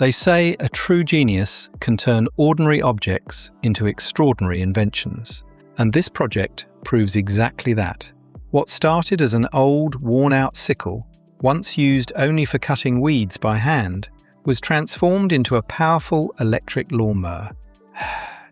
They say a true genius can turn ordinary objects into extraordinary inventions. And this project proves exactly that. What started as an old, worn-out sickle, once used only for cutting weeds by hand, was transformed into a powerful electric lawnmower.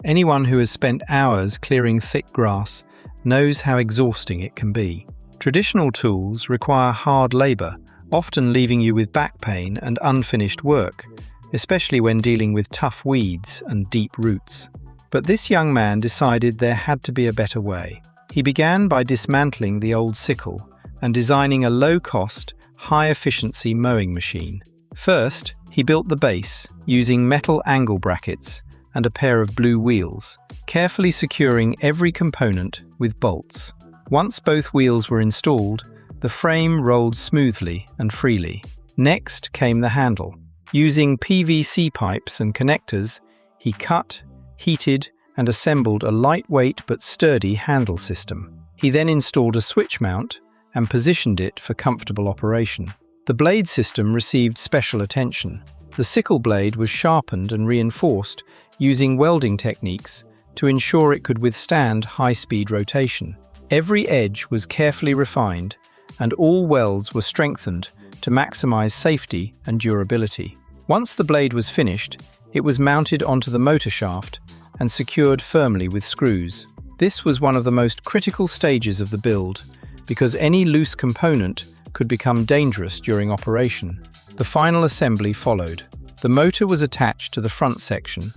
Anyone who has spent hours clearing thick grass knows how exhausting it can be. Traditional tools require hard labor, often leaving you with back pain and unfinished work, especially when dealing with tough weeds and deep roots. But this young man decided there had to be a better way. He began by dismantling the old sickle and designing a low-cost, high-efficiency mowing machine. First, he built the base using metal angle brackets and a pair of blue wheels, carefully securing every component with bolts. Once both wheels were installed, the frame rolled smoothly and freely. Next came the handle. Using PVC pipes and connectors, he cut, heated, and assembled a lightweight but sturdy handle system. He then installed a switch mount and positioned it for comfortable operation. The blade system received special attention. The sickle blade was sharpened and reinforced using welding techniques to ensure it could withstand high-speed rotation. Every edge was carefully refined, and all welds were strengthened to maximize safety and durability. Once the blade was finished, it was mounted onto the motor shaft and secured firmly with screws. This was one of the most critical stages of the build, because any loose component could become dangerous during operation. The final assembly followed. The motor was attached to the front section,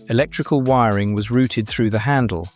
electrical wiring was routed through the handle,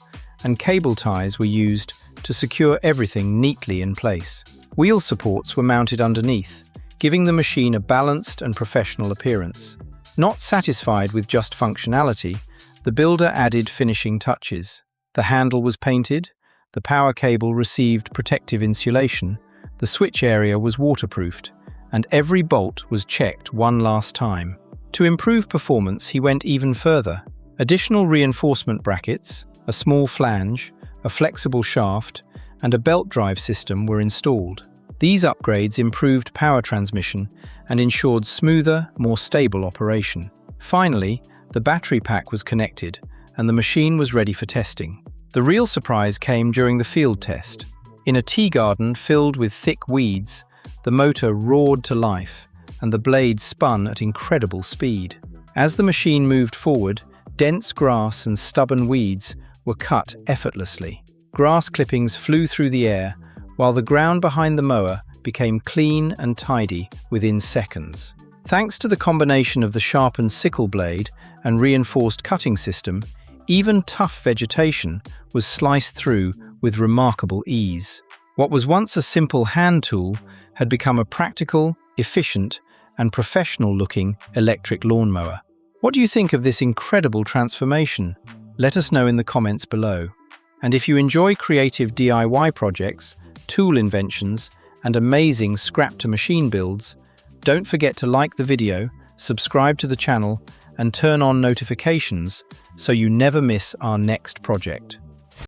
and cable ties were used to secure everything neatly in place. Wheel supports were mounted underneath, giving the machine a balanced and professional appearance. Not satisfied with just functionality, the builder added finishing touches. The handle was painted, the power cable received protective insulation, the switch area was waterproofed, and every bolt was checked one last time. To improve performance, he went even further. Additional reinforcement brackets, a small flange, a flexible shaft, and a belt drive system were installed. These upgrades improved power transmission and ensured smoother, more stable operation. Finally, the battery pack was connected, and the machine was ready for testing. The real surprise came during the field test. In a tea garden filled with thick weeds, the motor roared to life, and the blade spun at incredible speed. As the machine moved forward, dense grass and stubborn weeds were cut effortlessly. Grass clippings flew through the air, while the ground behind the mower became clean and tidy within seconds. Thanks to the combination of the sharpened sickle blade and reinforced cutting system, even tough vegetation was sliced through with remarkable ease. What was once a simple hand tool had become a practical, efficient, and professional-looking electric lawnmower. What do you think of this incredible transformation? Let us know in the comments below. And if you enjoy creative DIY projects, tool inventions, and amazing scrap-to-machine builds, don't forget to like the video, subscribe to the channel, and turn on notifications so you never miss our next project.